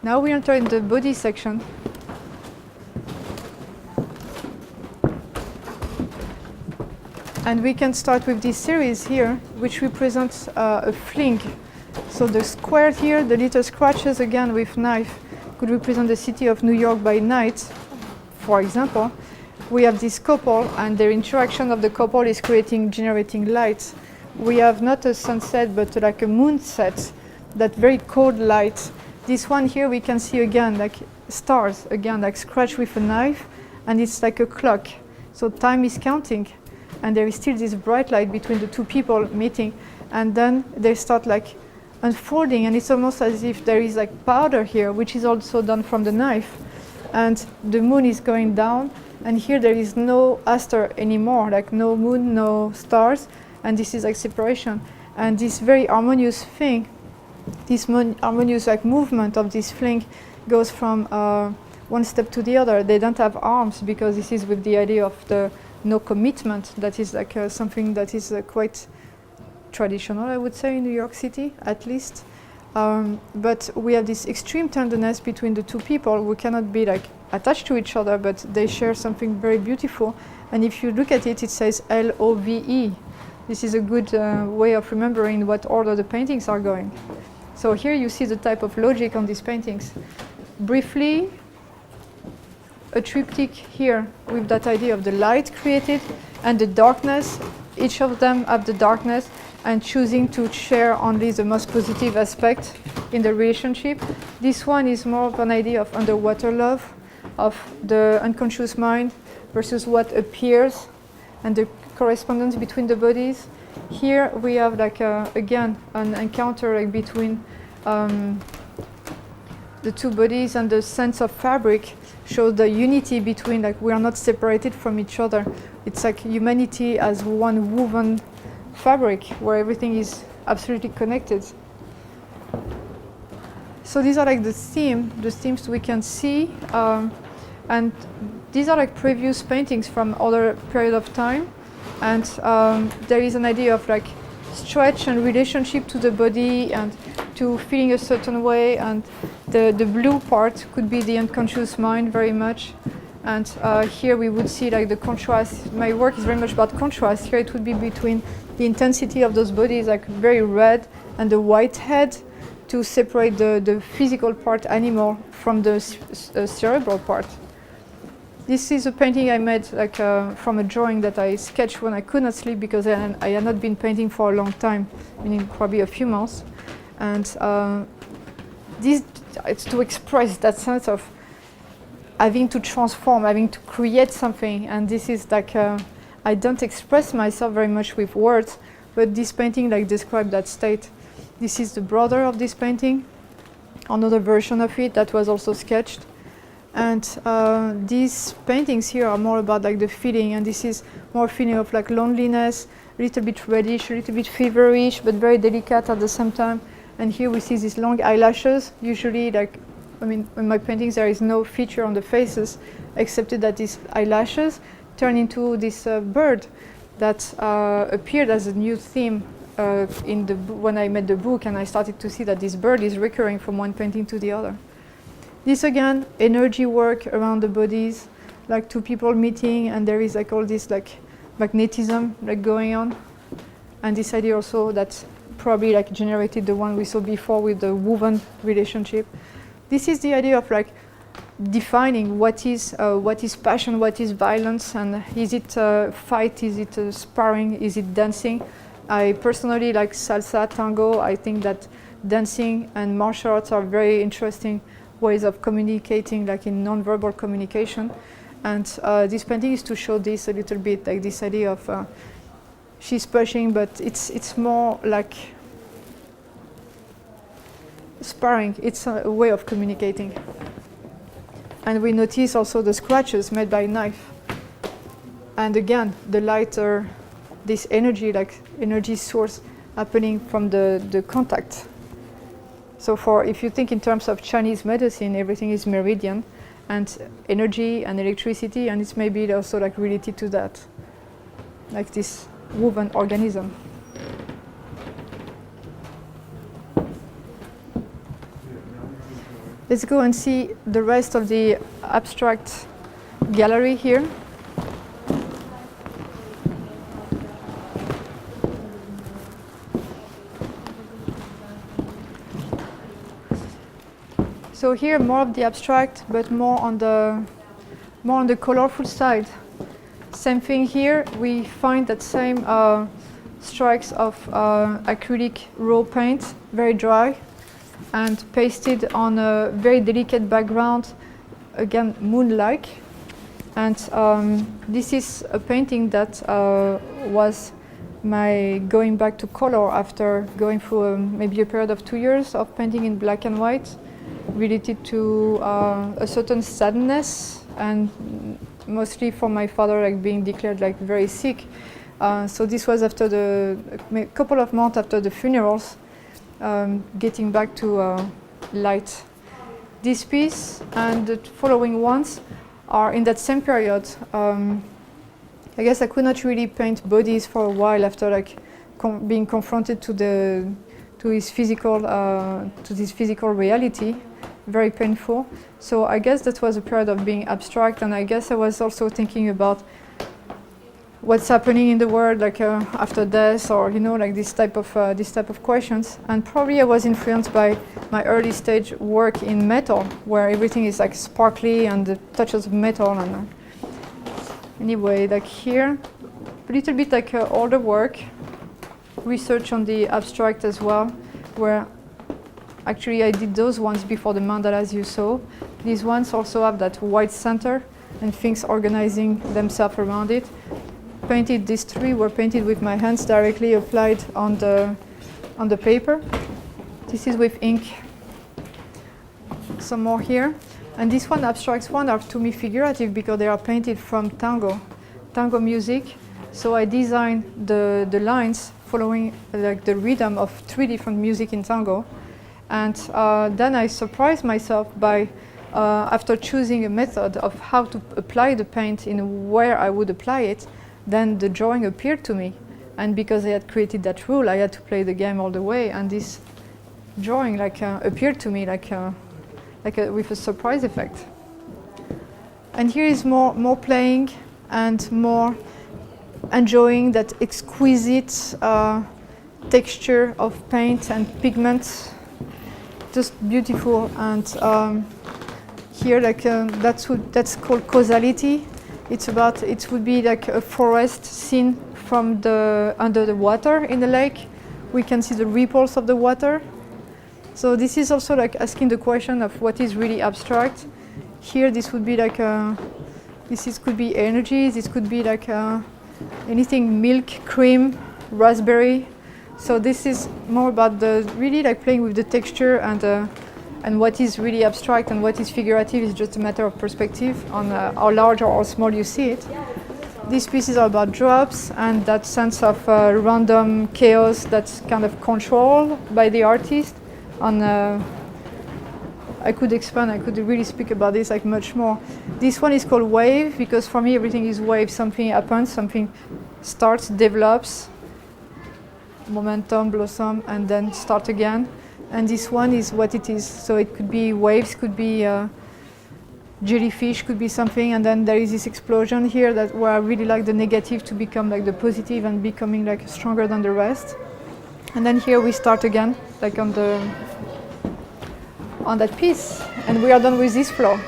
Now we enter in the body section. And we can start with this series here, which represents a fling. So the square here, the little scratches again with knife, could represent the city of New York by night, for example. We have this couple, and their interaction of the couple is generating light. We have not a sunset, but like a moonset, that very cold light. This one here we can see again, like stars, again, like scratched with a knife, and it's like a clock. So time is counting, and there is still this bright light between the two people meeting, and then they start like unfolding, and it's almost as if there is like powder here, which is also done from the knife, and the moon is going down, and here there is no aster anymore, like no moon, no stars, and this is like separation. And this very harmonious thing, this harmonious like movement of this fling goes from one step to the other. They don't have arms because this is with the idea of the no commitment. That is like something that is quite traditional, I would say, in New York City, at least. But we have this extreme tenderness between the two people who cannot be like attached to each other, but they share something very beautiful. And if you look at it, it says L-O-V-E. This is a good way of remembering what order the paintings are going. So here you see the type of logic on these paintings. Briefly, a triptych here with that idea of the light created and the darkness. Each of them have the darkness and choosing to share only the most positive aspect in the relationship. This one is more of an idea of underwater love, of the unconscious mind versus what appears and the correspondence between the bodies. Here we have like again an encounter like between the two bodies, and the sense of fabric shows the unity between, like, we are not separated from each other. It's like humanity as one woven fabric where everything is absolutely connected. So these are like the themes we can see, and these are like previous paintings from other period of time, and there is an idea of like stretch and relationship to the body and to feeling a certain way, and the blue part could be the unconscious mind very much. And here we would see like the contrast. My work is very much about contrast. Here it would be between the intensity of those bodies, like very red, and the white head, to separate the physical part, animal, from the cerebral part. This is a painting I made like from a drawing that I sketched when I could not sleep, because I had not been painting for a long time, meaning probably a few months. And it's to express that sense of having to transform, having to create something. And this is like, I don't express myself very much with words, but this painting like describes that state. This is the brother of this painting, another version of it that was also sketched. And these paintings here are more about like the feeling, and this is more feeling of like loneliness, a little bit reddish, a little bit feverish, but very delicate at the same time. And here we see these long eyelashes. Usually, like, I mean, in my paintings there is no feature on the faces, except that these eyelashes turn into this bird that appeared as a new theme when I made the book, and I started to see that this bird is recurring from one painting to the other. This again, energy work around the bodies, like two people meeting, and there is like all this like magnetism like going on, and this idea also that probably like generated the one we saw before with the woven relationship. This is the idea of like defining what is passion, what is violence, and is it fight, is it sparring, is it dancing? I personally like salsa, tango. I think that dancing and martial arts are very interesting ways of communicating, like in non-verbal communication. And this painting is to show this a little bit, like this idea of she's pushing, but it's more like sparring. It's a way of communicating. And we notice also the scratches made by knife. And again, the lighter, this energy, like energy source happening from the contact. So if you think in terms of Chinese medicine, everything is meridian, and energy and electricity, and it's maybe also like related to that, like this woven organism. Let's go and see the rest of the abstract gallery here. So here more of the abstract, but more on the colorful side. Same thing here. We find that same strikes of acrylic raw paint, very dry, and pasted on a very delicate background, again moon-like. And this is a painting that was my going back to color after going through maybe a period of 2 years of painting in black and white, related to a certain sadness, and mostly for my father, like being declared like very sick. So this was after a couple of months after the funerals, getting back to light. This piece and the following ones are in that same period. I guess I could not really paint bodies for a while after like being confronted to this physical reality. Very painful. So I guess that was a period of being abstract, and I guess I was also thinking about what's happening in the world, like after death, or like this type of questions. And probably I was influenced by my early stage work in metal, where everything is like sparkly and the touches of metal. And anyway, like here, a little bit like older work, research on the abstract as well, where actually I did those ones before the mandalas you saw. These ones also have that white center and things organizing themselves around it. Painted, these three were painted with my hands directly applied on the paper. This is with ink. Some more here. And this one, abstracts one, are to me figurative because they are painted from tango music. So I designed the lines following like the rhythm of 3 different music in tango. And then I surprised myself by, after choosing a method of how to apply the paint in where I would apply it, then the drawing appeared to me. And because I had created that rule, I had to play the game all the way. And this drawing appeared to me with a surprise effect. And here is more playing and more enjoying that exquisite texture of paint and pigments. Just beautiful. And here, that's called causality. It would be like a forest scene from under the water in the lake. We can see the ripples of the water. So this is also like asking the question of what is really abstract. Here, this would be like could be energy. This could be like anything milk, cream, raspberry. So this is more about really like playing with the texture and what is really abstract and what is figurative is just a matter of perspective on how large or how small you see it. These pieces are about drops and that sense of random chaos that's kind of controlled by the artist. I could expand, I could really speak about this like much more. This one is called wave because for me everything is wave. Something happens, something starts, develops, momentum, blossom, and then start again. And this one is what it is. So it could be waves, could be jellyfish, could be something, and then there is this explosion here where I really like the negative to become like the positive and becoming like stronger than the rest. And then here we start again, like on that piece, and we are done with this floor.